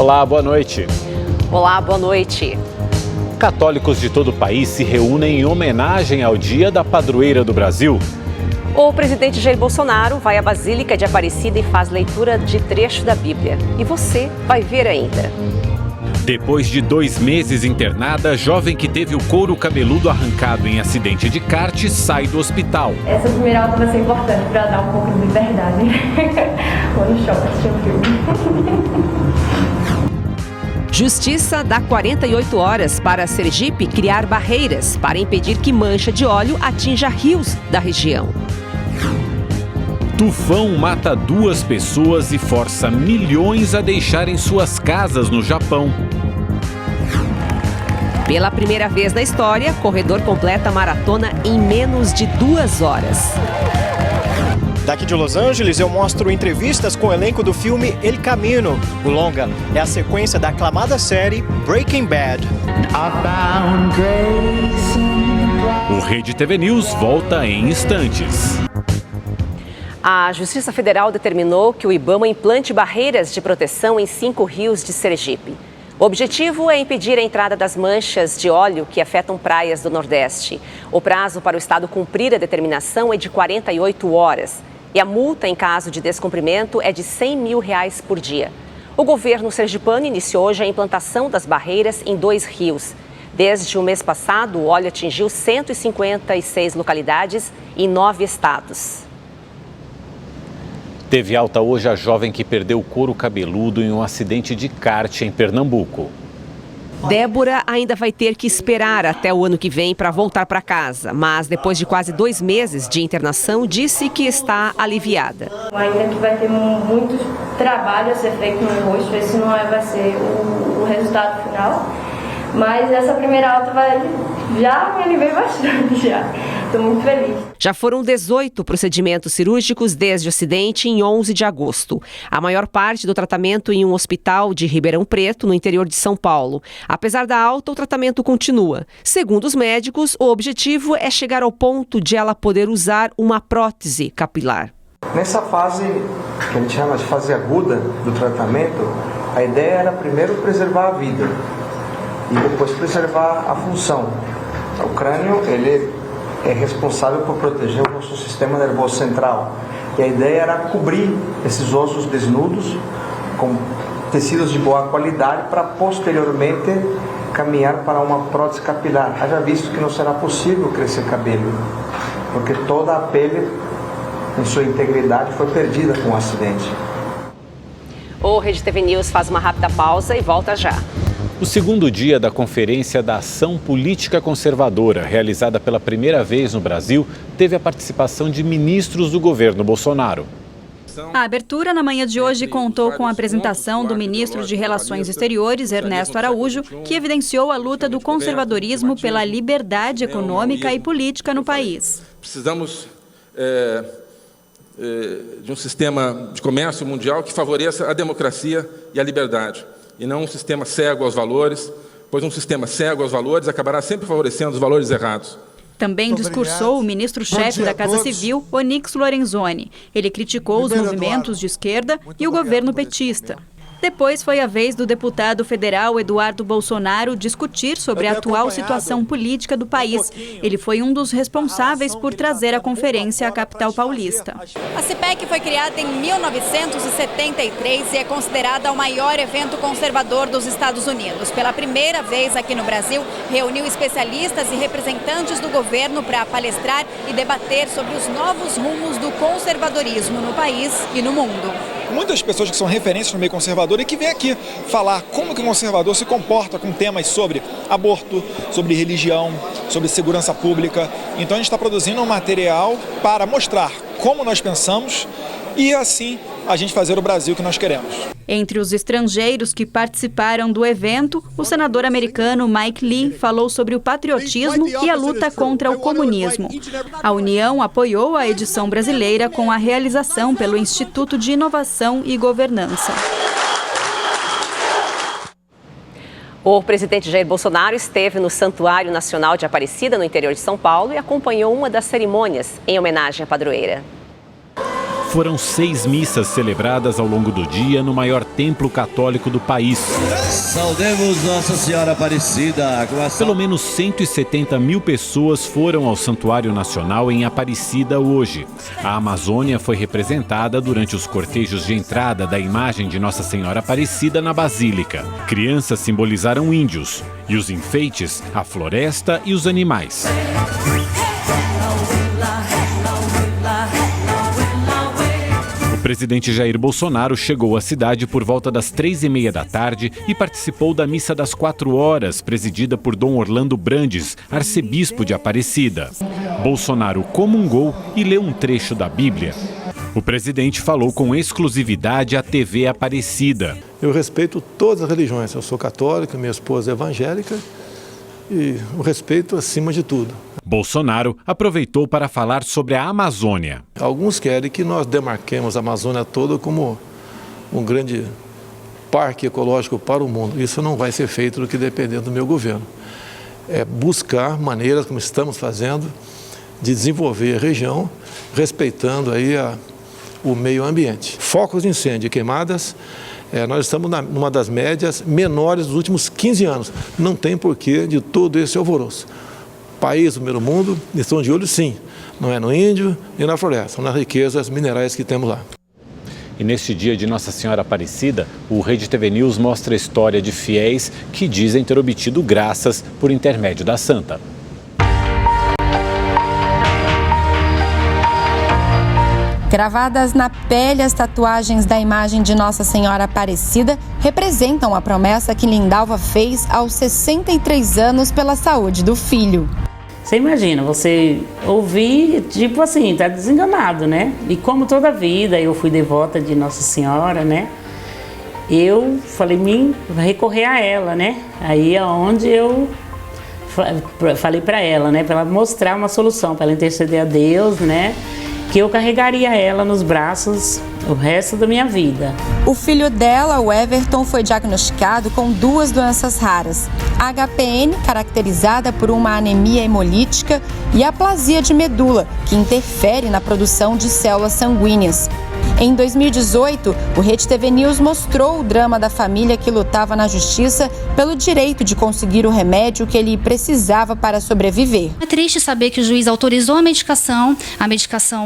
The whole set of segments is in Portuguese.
Olá, boa noite. Olá, boa noite. Católicos de todo o país se reúnem em homenagem ao Dia da Padroeira do Brasil. O presidente Jair Bolsonaro vai à Basílica de Aparecida e faz leitura de trecho da Bíblia. E você vai ver ainda. Depois de 2 meses internada, jovem que teve o couro cabeludo arrancado em acidente de kart sai do hospital. Essa primeira aula vai ser importante para dar um pouco de liberdade. Vou no shopping assistir um filme. Justiça dá 48 horas para Sergipe criar barreiras para impedir que mancha de óleo atinja rios da região. Tufão mata 2 pessoas e força milhões a deixarem suas casas no Japão. Pela primeira vez na história, corredor completa a maratona em menos de 2 horas. Daqui de Los Angeles, eu mostro entrevistas com o elenco do filme El Camino. O longa é a sequência da aclamada série Breaking Bad. O Rede TV News volta em instantes. A Justiça Federal determinou que o IBAMA implante barreiras de proteção em 5 rios de Sergipe. O objetivo é impedir a entrada das manchas de óleo que afetam praias do Nordeste. O prazo para o Estado cumprir a determinação é de 48 horas. E a multa em caso de descumprimento é de R$100 mil por dia. O governo sergipano iniciou hoje a implantação das barreiras em 2 rios. Desde o mês passado, o óleo atingiu 156 localidades em 9 estados. Teve alta hoje a jovem que perdeu o couro cabeludo em um acidente de kart em Pernambuco. Débora ainda vai ter que esperar até o ano que vem para voltar para casa, mas depois de quase 2 meses de internação, disse que está aliviada. Ainda que vai ter muito trabalho a ser feito no rosto, esse não vai ser o resultado final. Mas essa primeira alta já me aliviei bastante já. Estou muito feliz. Já foram 18 procedimentos cirúrgicos desde o acidente em 11 de agosto. A maior parte do tratamento em um hospital de Ribeirão Preto, no interior de São Paulo. Apesar da alta, o tratamento continua. Segundo os médicos, o objetivo é chegar ao ponto de ela poder usar uma prótese capilar. Nessa fase, que a gente chama de fase aguda do tratamento, a ideia era primeiro preservar a vida e depois preservar a função. O crânio, ele é responsável por proteger o nosso sistema nervoso central. E a ideia era cobrir esses ossos desnudos com tecidos de boa qualidade para posteriormente caminhar para uma prótese capilar. Haja visto que não será possível crescer cabelo, porque toda a pele em sua integridade foi perdida com o acidente. O Rede TV News faz uma rápida pausa e volta já. O segundo dia da Conferência da Ação Política Conservadora, realizada pela primeira vez no Brasil, teve a participação de ministros do governo Bolsonaro. A abertura na manhã de hoje contou com a apresentação do ministro de Relações Exteriores, Ernesto Araújo, que evidenciou a luta do conservadorismo pela liberdade econômica e política no país. Precisamos de um sistema de comércio mundial que favoreça a democracia e a liberdade, e não um sistema cego aos valores, pois um sistema cego aos valores acabará sempre favorecendo os valores errados. Também discursou o ministro-chefe da Casa Civil, Onyx Lorenzoni. Ele criticou os movimentos de esquerda e o governo petista. Depois foi a vez do deputado federal Eduardo Bolsonaro discutir sobre a atual situação política do país. Ele foi um dos responsáveis por trazer a conferência à capital paulista. A CPEC foi criada em 1973 e é considerada o maior evento conservador dos Estados Unidos. Pela primeira vez aqui no Brasil, reuniu especialistas e representantes do governo para palestrar e debater sobre os novos rumos do conservadorismo no país e no mundo. Muitas pessoas que são referências no meio conservador e que vêm aqui falar como que o conservador se comporta com temas sobre aborto, sobre religião, sobre segurança pública. Então a gente está produzindo um material para mostrar como nós pensamos e assim a gente fazer o Brasil que nós queremos. Entre os estrangeiros que participaram do evento, o senador americano Mike Lee falou sobre o patriotismo e a luta contra o comunismo. A União apoiou a edição brasileira com a realização pelo Instituto de Inovação e Governança. O presidente Jair Bolsonaro esteve no Santuário Nacional de Aparecida, no interior de São Paulo, e acompanhou uma das cerimônias em homenagem à padroeira. Foram 6 missas celebradas ao longo do dia no maior templo católico do país. Saudemos Nossa Senhora Aparecida. Pelo menos 170 mil pessoas foram ao Santuário Nacional em Aparecida hoje. A Amazônia foi representada durante os cortejos de entrada da imagem de Nossa Senhora Aparecida na Basílica. Crianças simbolizaram índios e os enfeites, a floresta e os animais. O presidente Jair Bolsonaro chegou à cidade por volta das 3h30 da tarde e participou da missa das 4 horas, presidida por Dom Orlando Brandes, arcebispo de Aparecida. Bolsonaro comungou e leu um trecho da Bíblia. O presidente falou com exclusividade à TV Aparecida. Eu respeito todas as religiões. Eu sou católico, minha esposa é evangélica e o respeito acima de tudo. Bolsonaro aproveitou para falar sobre a Amazônia. Alguns querem que nós demarquemos a Amazônia toda como um grande parque ecológico para o mundo. Isso não vai ser feito no que depender do meu governo. É buscar maneiras, como estamos fazendo, de desenvolver a região, respeitando aí o meio ambiente. Focos de incêndio e queimadas, nós estamos numa das médias menores dos últimos 15 anos. Não tem porquê de todo esse alvoroço. País do primeiro mundo, estão de olho sim, não é no índio e na floresta, são nas riquezas minerais que temos lá. E neste dia de Nossa Senhora Aparecida, o Rede TV News mostra a história de fiéis que dizem ter obtido graças por intermédio da santa. Gravadas na pele, as tatuagens da imagem de Nossa Senhora Aparecida representam a promessa que Lindalva fez aos 63 anos pela saúde do filho. Você imagina, você ouvir, tipo assim, tá desenganado, né? E como toda vida eu fui devota de Nossa Senhora, né? Eu falei, recorrer a ela, né? Aí é onde eu falei para ela, né? Para ela mostrar uma solução, para ela interceder a Deus, né? Que eu carregaria ela nos braços o resto da minha vida. O filho dela, o Everton, foi diagnosticado com 2 doenças raras: a HPN, caracterizada por uma anemia hemolítica, e a aplasia de medula, que interfere na produção de células sanguíneas. Em 2018, o Rede TV News mostrou o drama da família que lutava na justiça pelo direito de conseguir o remédio que ele precisava para sobreviver. É triste saber que o juiz autorizou a medicação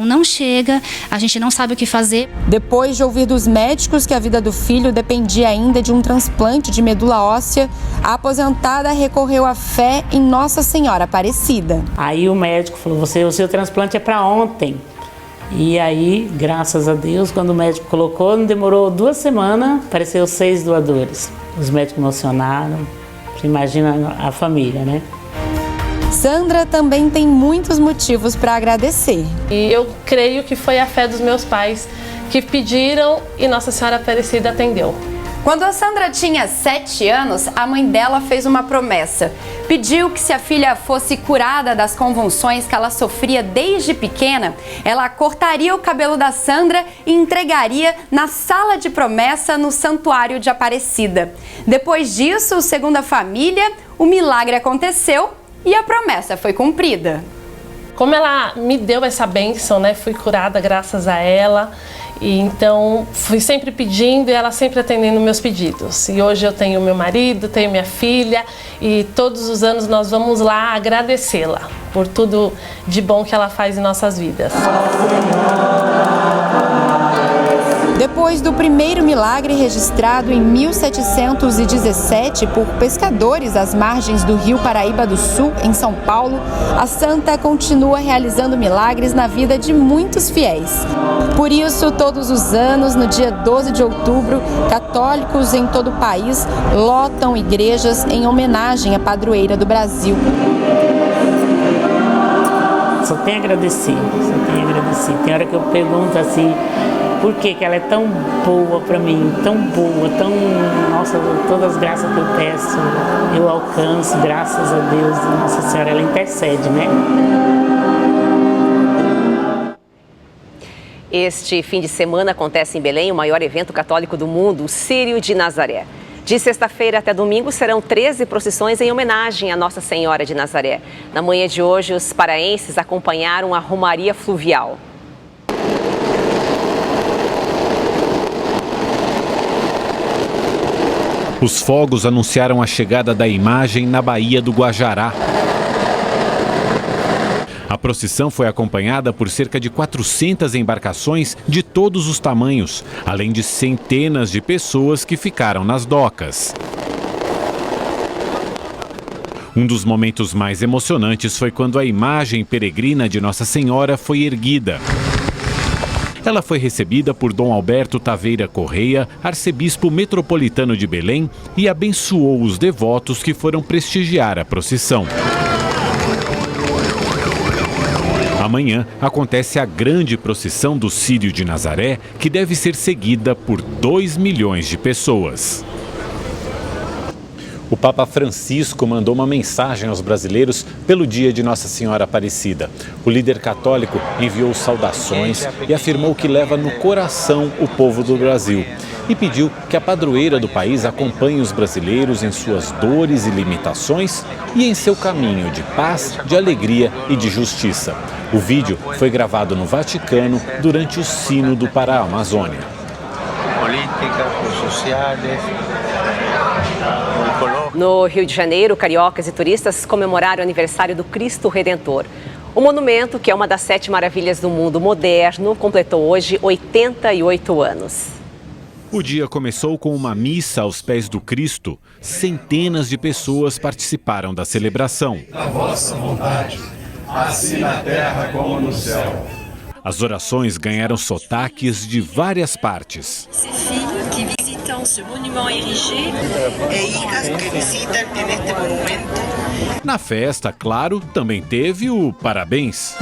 não chega, a gente não sabe o que fazer. Depois de ouvir dos médicos que a vida do filho dependia ainda de um transplante de medula óssea, a aposentada recorreu à fé em Nossa Senhora Aparecida. Aí o médico falou, o seu transplante é para ontem. E aí, graças a Deus, quando o médico colocou, não demorou 2 semanas, apareceu 6 doadores. Os médicos emocionaram, você imagina a família, né? Sandra também tem muitos motivos para agradecer. E eu creio que foi a fé dos meus pais que pediram e Nossa Senhora Aparecida atendeu. Quando a Sandra tinha 7 anos, a mãe dela fez uma promessa. Pediu que se a filha fosse curada das convulsões que ela sofria desde pequena, ela cortaria o cabelo da Sandra e entregaria na sala de promessa no Santuário de Aparecida. Depois disso, segundo a família, o milagre aconteceu e a promessa foi cumprida. Como ela me deu essa bênção, né? Fui curada graças a ela. E então fui sempre pedindo e ela sempre atendendo meus pedidos. E hoje eu tenho meu marido, tenho minha filha e todos os anos nós vamos lá agradecê-la por tudo de bom que ela faz em nossas vidas. Depois do primeiro milagre registrado em 1717 por pescadores às margens do Rio Paraíba do Sul, em São Paulo, a santa continua realizando milagres na vida de muitos fiéis. Por isso, todos os anos, no dia 12 de outubro, católicos em todo o país lotam igrejas em homenagem à padroeira do Brasil. Só tenho a agradecer, só tenho a agradecer. Tem hora que eu pergunto assim, por que ela é tão boa para mim, tão boa, tão... Nossa, todas as graças que eu peço, eu alcanço, graças a Deus, Nossa Senhora, ela intercede, né? Este fim de semana acontece em Belém o maior evento católico do mundo, o Círio de Nazaré. De sexta-feira até domingo serão 13 procissões em homenagem à Nossa Senhora de Nazaré. Na manhã de hoje, os paraenses acompanharam a Romaria Fluvial. Os fogos anunciaram a chegada da imagem na Baía do Guajará. A procissão foi acompanhada por cerca de 400 embarcações de todos os tamanhos, além de centenas de pessoas que ficaram nas docas. Um dos momentos mais emocionantes foi quando a imagem peregrina de Nossa Senhora foi erguida. Ela foi recebida por Dom Alberto Taveira Correia, arcebispo metropolitano de Belém, e abençoou os devotos que foram prestigiar a procissão. Amanhã acontece a grande procissão do Círio de Nazaré, que deve ser seguida por 2 milhões de pessoas. O Papa Francisco mandou uma mensagem aos brasileiros pelo dia de Nossa Senhora Aparecida. O líder católico enviou saudações e afirmou que leva no coração o povo do Brasil. E pediu que a padroeira do país acompanhe os brasileiros em suas dores e limitações e em seu caminho de paz, de alegria e de justiça. O vídeo foi gravado no Vaticano durante o Sínodo para a Amazônia. No Rio de Janeiro, cariocas e turistas comemoraram o aniversário do Cristo Redentor. O monumento, que é uma das 7 maravilhas do mundo moderno, completou hoje 88 anos. O dia começou com uma missa aos pés do Cristo. Centenas de pessoas participaram da celebração. A vossa vontade, assim na terra como no céu. As orações ganharam sotaques de várias partes. Na festa, claro, também teve o parabéns.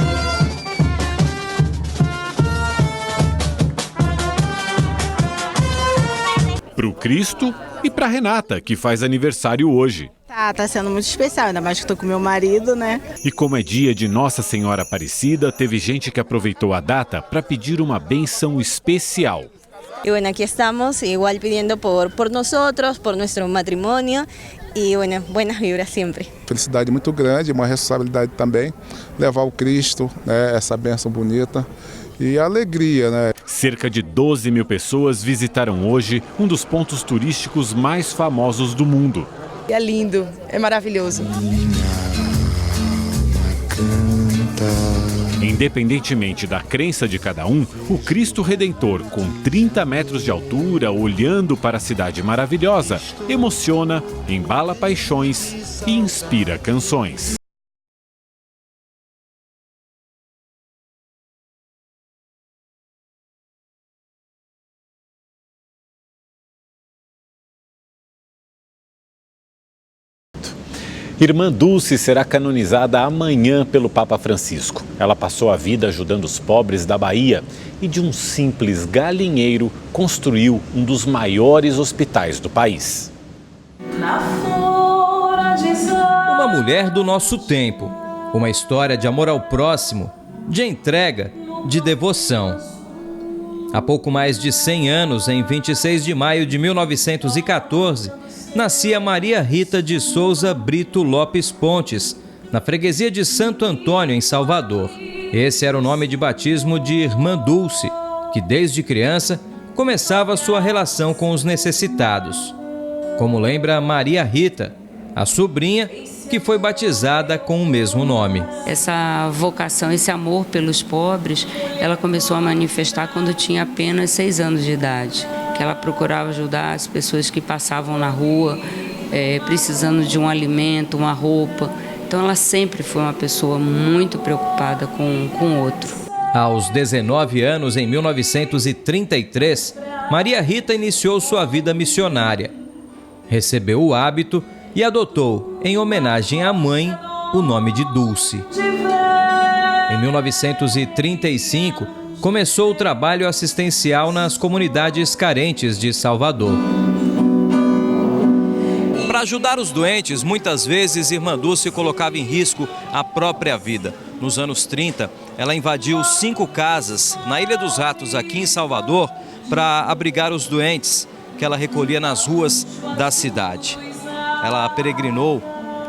Para o Cristo e para Renata, que faz aniversário hoje. Tá sendo muito especial, ainda mais que estou com meu marido, né? E como é dia de Nossa Senhora Aparecida, teve gente que aproveitou a data para pedir uma bênção especial. Y bueno, aquí estamos igual pidiendo por nosotros, por nuestro matrimonio y bueno, buenas vibras sempre. Felicidade muito grande, uma responsabilidade também, levar o Cristo, né, essa bênção bonita e a alegria, né? Cerca de 12 mil pessoas visitaram hoje um dos pontos turísticos mais famosos do mundo. É lindo, é maravilhoso. Independentemente da crença de cada um, o Cristo Redentor, com 30 metros de altura, olhando para a cidade maravilhosa, emociona, embala paixões e inspira canções. Irmã Dulce será canonizada amanhã pelo Papa Francisco. Ela passou a vida ajudando os pobres da Bahia e de um simples galinheiro construiu um dos maiores hospitais do país. Uma mulher do nosso tempo, uma história de amor ao próximo, de entrega, de devoção. Há pouco mais de 100 anos, em 26 de maio de 1914, nascia Maria Rita de Souza Brito Lopes Pontes, na freguesia de Santo Antônio, em Salvador. Esse era o nome de batismo de Irmã Dulce, que desde criança começava sua relação com os necessitados. Como lembra Maria Rita, a sobrinha que foi batizada com o mesmo nome. Essa vocação, esse amor pelos pobres, ela começou a manifestar quando tinha apenas 6 anos de idade. Que ela procurava ajudar as pessoas que passavam na rua, precisando de um alimento, uma roupa. Então ela sempre foi uma pessoa muito preocupada com o outro. Aos 19 anos, em 1933, Maria Rita iniciou sua vida missionária. Recebeu o hábito e adotou, em homenagem à mãe, o nome de Dulce. Em 1935, começou o trabalho assistencial nas comunidades carentes de Salvador. Para ajudar os doentes, muitas vezes Irmã Dulce colocava em risco a própria vida. Nos anos 30, ela invadiu 5 casas na Ilha dos Ratos, aqui em Salvador, para abrigar os doentes que ela recolhia nas ruas da cidade. Ela peregrinou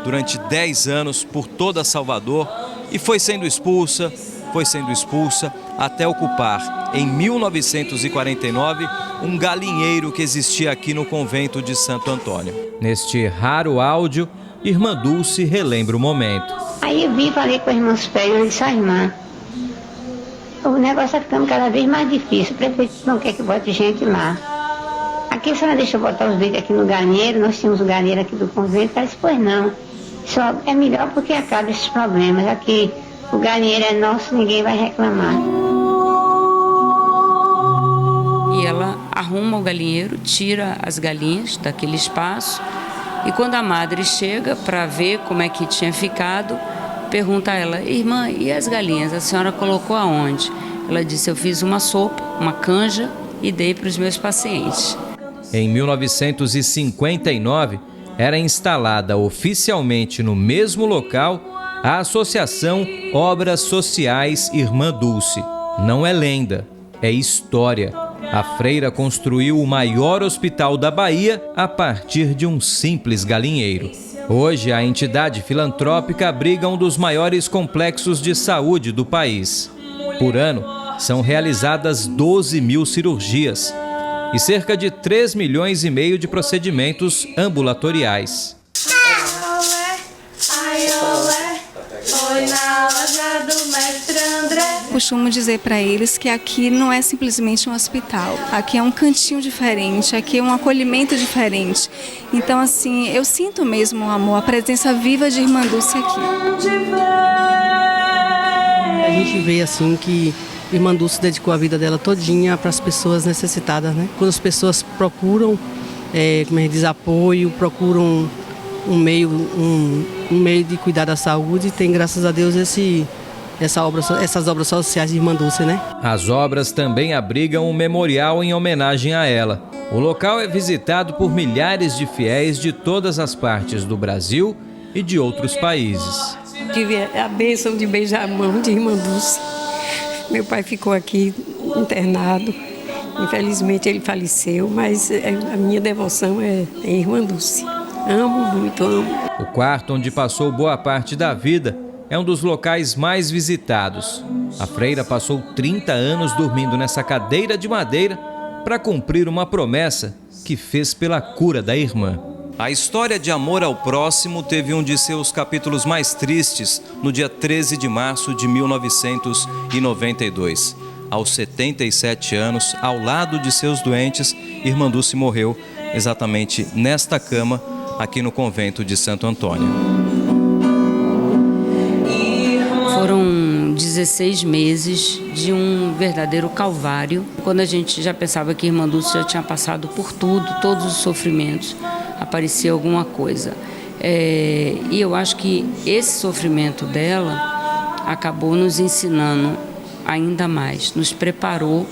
durante 10 anos por toda Salvador e foi sendo expulsa, foi sendo expulsa até ocupar, em 1949, um galinheiro que existia aqui no convento de Santo Antônio. Neste raro áudio, Irmã Dulce relembra o momento. Aí eu vim e falei com a irmã superior e disse: irmã, o negócio está ficando cada vez mais difícil, o prefeito não quer que bote gente lá. Aqui a senhora deixa eu botar os leitos aqui no galinheiro, nós tínhamos o galinheiro aqui do convento. Ela disse: pois não, só é melhor porque acaba esses problemas. Aqui o galinheiro é nosso, ninguém vai reclamar. E ela arruma o galinheiro, tira as galinhas daquele espaço, e quando a madre chega para ver como é que tinha ficado, pergunta a ela: irmã, e as galinhas, a senhora colocou aonde? Ela disse: eu fiz uma sopa, uma canja e dei para os meus pacientes. Em 1959, era instalada oficialmente no mesmo local a Associação Obras Sociais Irmã Dulce. Não é lenda, é história. A freira construiu o maior hospital da Bahia a partir de um simples galinheiro. Hoje, a entidade filantrópica abriga um dos maiores complexos de saúde do país. Por ano, são realizadas 12 mil cirurgias e cerca de 3,5 milhões de procedimentos ambulatoriais. Costumo dizer para eles que aqui não é simplesmente um hospital, aqui é um cantinho diferente, aqui é um acolhimento diferente. Então, assim, eu sinto mesmo o amor, a presença viva de Irmã Dulce aqui. A gente vê assim que Irmã Dulce dedicou a vida dela todinha para as pessoas necessitadas, né? Quando as pessoas procuram, como a gente diz, apoio, procuram um meio de cuidar da saúde, tem, graças a Deus, essas obras sociais de Irmã Dulce, né? As obras também abrigam um memorial em homenagem a ela. O local é visitado por milhares de fiéis de todas as partes do Brasil e de outros países. Tive a bênção de beijar a mão de Irmã Dulce. Meu pai ficou aqui internado. Infelizmente ele faleceu, mas a minha devoção é em Irmã Dulce. Amo muito, amo. O quarto onde passou boa parte da vida é um dos locais mais visitados. A freira passou 30 anos dormindo nessa cadeira de madeira para cumprir uma promessa que fez pela cura da irmã. A história de amor ao próximo teve um de seus capítulos mais tristes no dia 13 de março de 1992. Aos 77 anos, ao lado de seus doentes, Irmã Dulce morreu exatamente nesta cama, aqui no convento de Santo Antônio. Foram 16 meses de um verdadeiro calvário. Quando a gente já pensava que Irmã Dulce já tinha passado por tudo, todos os sofrimentos, aparecia alguma coisa. E eu acho que esse sofrimento dela acabou nos ensinando ainda mais, nos preparou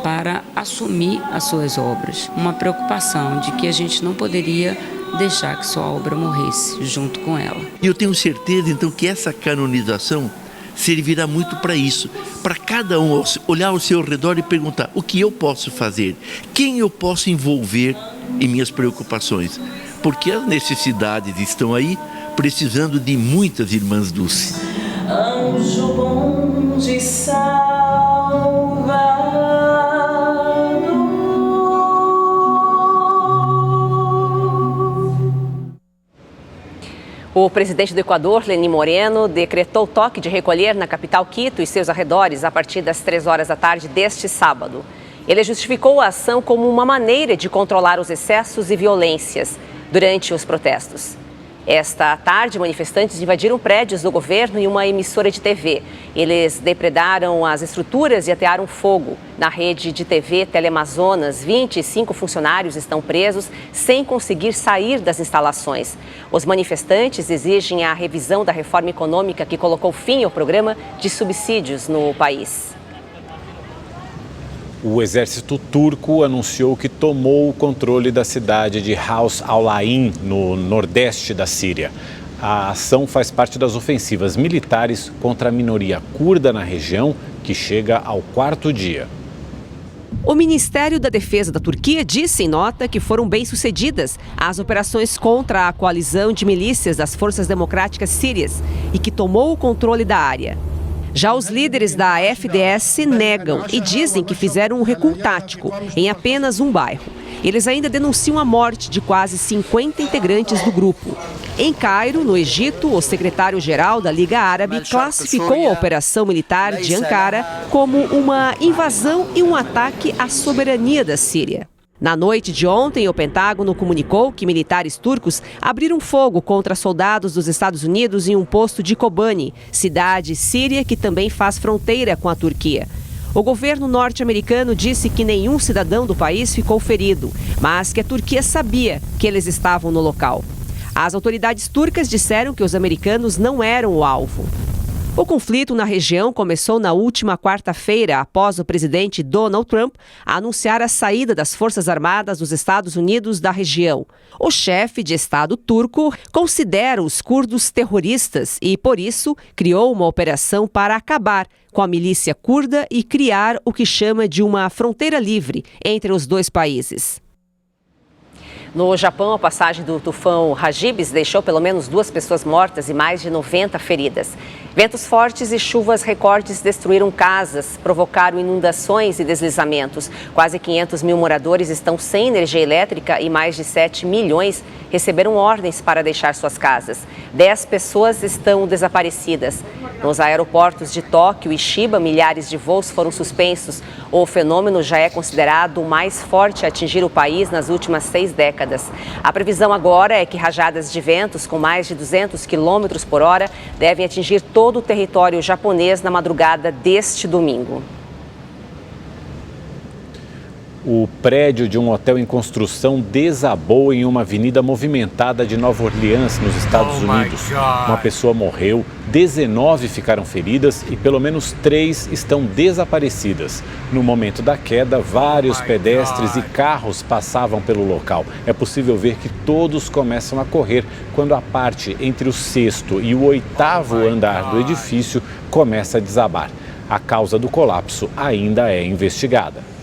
para assumir as suas obras. Uma preocupação de que a gente não poderia deixar que sua obra morresse junto com ela. E eu tenho certeza, então, que essa canonização servirá muito para isso, para cada um olhar ao seu redor e perguntar: o que eu posso fazer? Quem eu posso envolver em minhas preocupações? Porque as necessidades estão aí, precisando de muitas Irmãs Dulce. Anjo bom de salvar. O presidente do Equador, Lenín Moreno, decretou toque de recolher na capital Quito e seus arredores a partir das 3 horas da tarde deste sábado. Ele justificou a ação como uma maneira de controlar os excessos e violências durante os protestos. Esta tarde, manifestantes invadiram prédios do governo e uma emissora de TV. Eles depredaram as estruturas e atearam fogo. Na rede de TV Teleamazonas, 25 funcionários estão presos sem conseguir sair das instalações. Os manifestantes exigem a revisão da reforma econômica que colocou fim ao programa de subsídios no país. O exército turco anunciou que tomou o controle da cidade de Haus al-Ain, no nordeste da Síria. A ação faz parte das ofensivas militares contra a minoria curda na região, que chega ao 4º dia. O Ministério da Defesa da Turquia disse em nota que foram bem-sucedidas as operações contra a coalizão de milícias das Forças Democráticas Sírias e que tomou o controle da área. Já os líderes da FDS negam e dizem que fizeram um recuo tático em apenas um bairro. Eles ainda denunciam a morte de quase 50 integrantes do grupo. Em Cairo, no Egito, o secretário-geral da Liga Árabe classificou a operação militar de Ankara como uma invasão e um ataque à soberania da Síria. Na noite de ontem, o Pentágono comunicou que militares turcos abriram fogo contra soldados dos Estados Unidos em um posto de Kobani, cidade síria que também faz fronteira com a Turquia. O governo norte-americano disse que nenhum cidadão do país ficou ferido, mas que a Turquia sabia que eles estavam no local. As autoridades turcas disseram que os americanos não eram o alvo. O conflito na região começou na última quarta-feira, após o presidente Donald Trump anunciar a saída das Forças Armadas dos Estados Unidos da região. O chefe de Estado turco considera os curdos terroristas e, por isso, criou uma operação para acabar com a milícia curda e criar o que chama de uma fronteira livre entre os dois países. No Japão, a passagem do tufão Hagibis deixou pelo menos 2 pessoas mortas e mais de 90 feridas. Ventos fortes e chuvas recordes destruíram casas, provocaram inundações e deslizamentos. Quase 500 mil moradores estão sem energia elétrica e mais de 7 milhões receberam ordens para deixar suas casas. 10 pessoas estão desaparecidas. Nos aeroportos de Tóquio e Chiba, milhares de voos foram suspensos. O fenômeno já é considerado o mais forte a atingir o país nas últimas 6 décadas. A previsão agora é que rajadas de ventos com mais de 200 km por hora devem atingir todo o território japonês na madrugada deste domingo. O prédio de um hotel em construção desabou em uma avenida movimentada de Nova Orleans, nos Estados Unidos. Uma pessoa morreu, 19 ficaram feridas e pelo menos 3 estão desaparecidas. No momento da queda, vários pedestres e carros passavam pelo local. É possível ver que todos começam a correr quando a parte entre o 6º e o 8º andar do edifício começa a desabar. A causa do colapso ainda é investigada.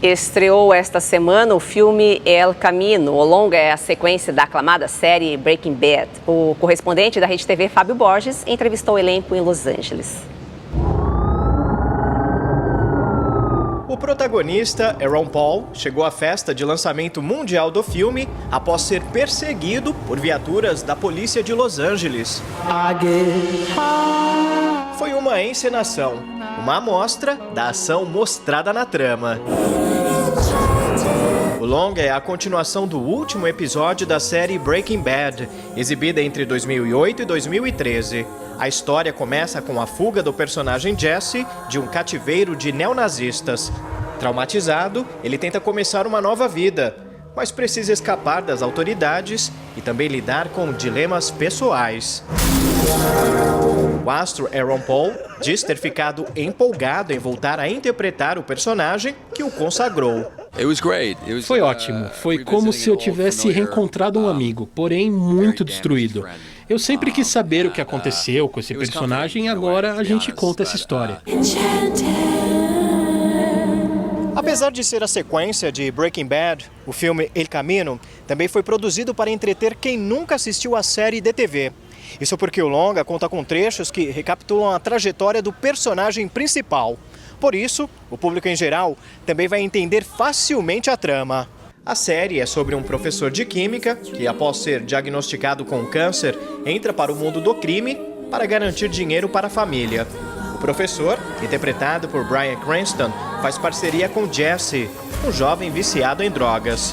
Estreou esta semana o filme El Camino. O longa é a sequência da aclamada série Breaking Bad. O correspondente da Rede TV, Fábio Borges, entrevistou o elenco em Los Angeles. O protagonista, Aaron Paul, chegou à festa de lançamento mundial do filme após ser perseguido por viaturas da polícia de Los Angeles. Foi uma encenação, uma amostra da ação mostrada na trama. O longa é a continuação do último episódio da série Breaking Bad, exibida entre 2008 e 2013. A história começa com a fuga do personagem Jesse de um cativeiro de neonazistas. Traumatizado, ele tenta começar uma nova vida, mas precisa escapar das autoridades e também lidar com dilemas pessoais. O astro Aaron Paul diz ter ficado empolgado em voltar a interpretar o personagem que o consagrou. Foi ótimo. Foi como se eu tivesse reencontrado um amigo, porém muito destruído. Eu sempre quis saber o que aconteceu com esse personagem e agora a gente conta essa história. Apesar de ser a sequência de Breaking Bad, o filme El Camino também foi produzido para entreter quem nunca assistiu à série de TV. Isso porque o longa conta com trechos que recapitulam a trajetória do personagem principal. Por isso, o público em geral também vai entender facilmente a trama. A série é sobre um professor de química que, após ser diagnosticado com câncer, entra para o mundo do crime para garantir dinheiro para a família. O professor, interpretado por Bryan Cranston, faz parceria com Jesse, um jovem viciado em drogas.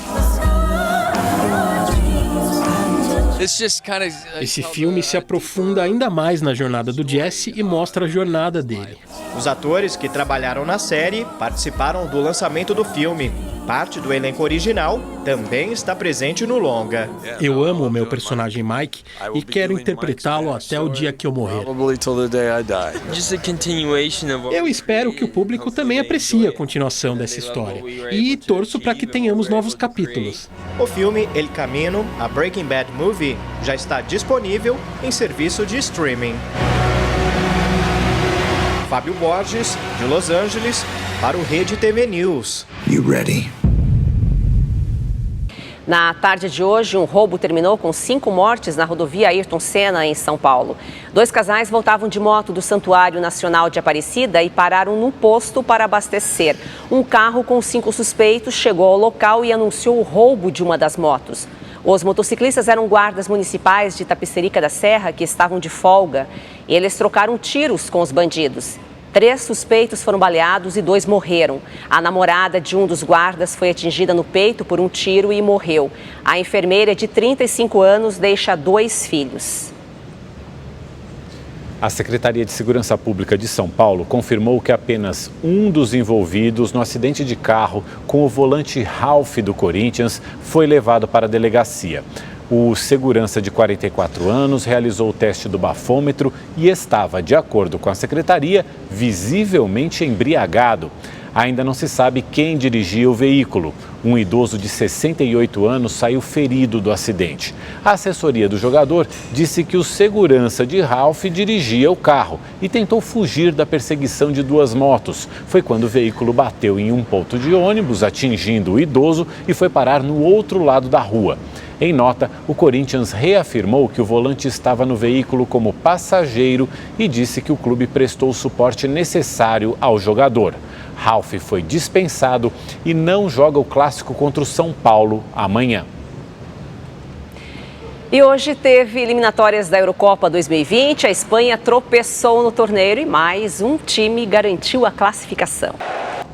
Esse filme se aprofunda ainda mais na jornada do Jesse e mostra a jornada dele. Os atores que trabalharam na série participaram do lançamento do filme. Parte do elenco original também está presente no longa. Eu amo o meu personagem Mike e quero interpretá-lo até o dia que eu morrer. Eu espero que o público também aprecie a continuação dessa história e torço para que tenhamos novos capítulos. O filme El Camino, a Breaking Bad Movie, já está disponível em serviço de streaming. Fábio Borges, de Los Angeles, para o Rede TV News. Na tarde de hoje, um roubo terminou com 5 mortes na rodovia Ayrton Senna, em São Paulo. 2 casais voltavam de moto do Santuário Nacional de Aparecida e pararam num posto para abastecer. Um carro com 5 suspeitos chegou ao local e anunciou o roubo de uma das motos. Os motociclistas eram guardas municipais de Tapecerica da Serra que estavam de folga. Eles trocaram tiros com os bandidos. 3 suspeitos foram baleados e 2 morreram. A namorada de um dos guardas foi atingida no peito por um tiro e morreu. A enfermeira, de 35 anos, deixa 2 filhos. A Secretaria de Segurança Pública de São Paulo confirmou que apenas um dos envolvidos no acidente de carro com o volante Ralph do Corinthians foi levado para a delegacia. O segurança de 44 anos realizou o teste do bafômetro e estava, de acordo com a secretaria, visivelmente embriagado. Ainda não se sabe quem dirigia o veículo. Um idoso de 68 anos saiu ferido do acidente. A assessoria do jogador disse que o segurança de Ralph dirigia o carro e tentou fugir da perseguição de 2 motos. Foi quando o veículo bateu em um ponto de ônibus, atingindo o idoso e foi parar no outro lado da rua. Em nota, o Corinthians reafirmou que o volante estava no veículo como passageiro e disse que o clube prestou o suporte necessário ao jogador. Ralph foi dispensado e não joga o clássico contra o São Paulo amanhã. E hoje teve eliminatórias da Eurocopa 2020. A Espanha tropeçou no torneio e mais um time garantiu a classificação.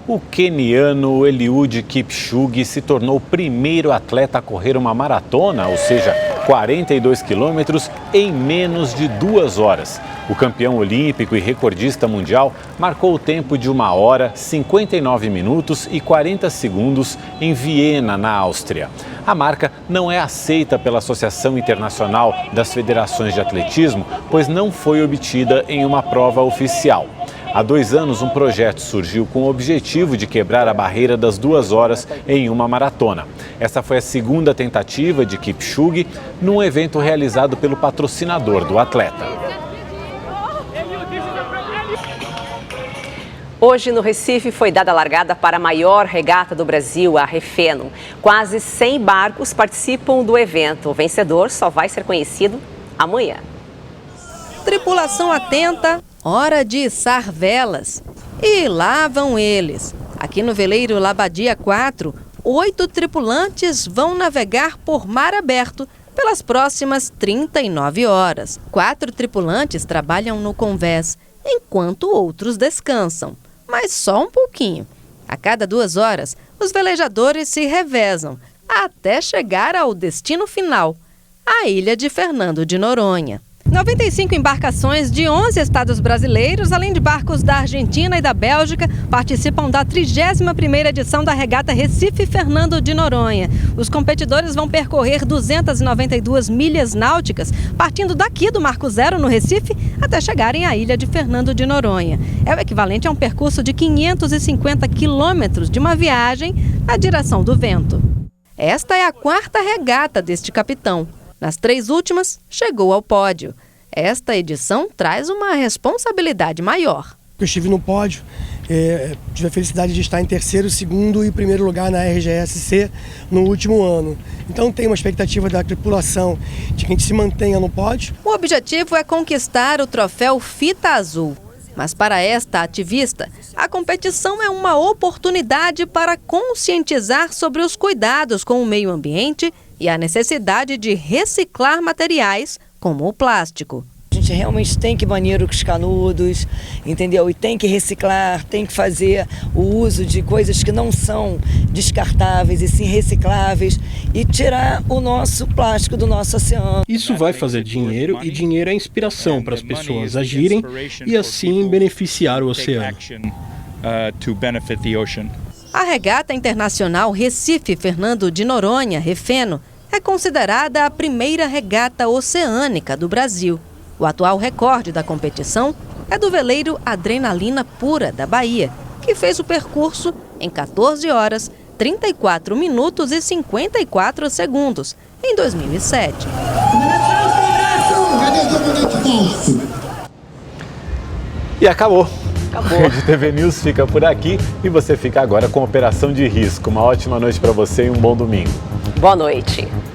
O queniano Eliud Kipchoge se tornou o primeiro atleta a correr uma maratona, ou seja, 42 quilômetros, em menos de 2 horas. O campeão olímpico e recordista mundial marcou o tempo de 1 hora, 59 minutos e 40 segundos em Viena, na Áustria. A marca não é aceita pela Associação Internacional das Federações de Atletismo, pois não foi obtida em uma prova oficial. Há 2 anos, um projeto surgiu com o objetivo de quebrar a barreira das 2 horas em uma maratona. Essa foi a 2ª tentativa de Kipchoge num evento realizado pelo patrocinador do atleta. Hoje, no Recife, foi dada a largada para a maior regata do Brasil, a Refeno. Quase 100 barcos participam do evento. O vencedor só vai ser conhecido amanhã. Tripulação atenta, hora de içar velas. E lá vão eles. Aqui no veleiro Labadia 4, 8 tripulantes vão navegar por mar aberto pelas próximas 39 horas. 4 tripulantes trabalham no convés, enquanto outros descansam. Mas só um pouquinho. A cada 2 horas, os velejadores se revezam até chegar ao destino final, a ilha de Fernando de Noronha. 95 embarcações de 11 estados brasileiros, além de barcos da Argentina e da Bélgica, participam da 31ª edição da regata Recife Fernando de Noronha. Os competidores vão percorrer 292 milhas náuticas, partindo daqui do Marco Zero, no Recife, até chegarem à ilha de Fernando de Noronha. É o equivalente a um percurso de 550 quilômetros de uma viagem na direção do vento. Esta é a 4ª regata deste capitão. Nas 3 últimas, chegou ao pódio. Esta edição traz uma responsabilidade maior. Eu estive no pódio, tive a felicidade de estar em 3º, 2º e 1º lugar na RGSC no último ano. Então tem uma expectativa da tripulação de que a gente se mantenha no pódio. O objetivo é conquistar o troféu Fita Azul. Mas para esta ativista, a competição é uma oportunidade para conscientizar sobre os cuidados com o meio ambiente e a necessidade de reciclar materiais como o plástico. A gente realmente tem que banir os canudos, entendeu? E tem que reciclar, tem que fazer o uso de coisas que não são descartáveis e sim recicláveis e tirar o nosso plástico do nosso oceano. Isso vai fazer dinheiro e dinheiro é inspiração para as pessoas agirem e assim beneficiar o oceano. A regata internacional Recife Fernando de Noronha, Refeno, é considerada a primeira regata oceânica do Brasil. O atual recorde da competição é do veleiro Adrenalina Pura, da Bahia, que fez o percurso em 14 horas, 34 minutos e 54 segundos, em 2007. E acabou. A Rede TV News fica por aqui e você fica agora com Operação de Risco. Uma ótima noite para você e um bom domingo. Boa noite.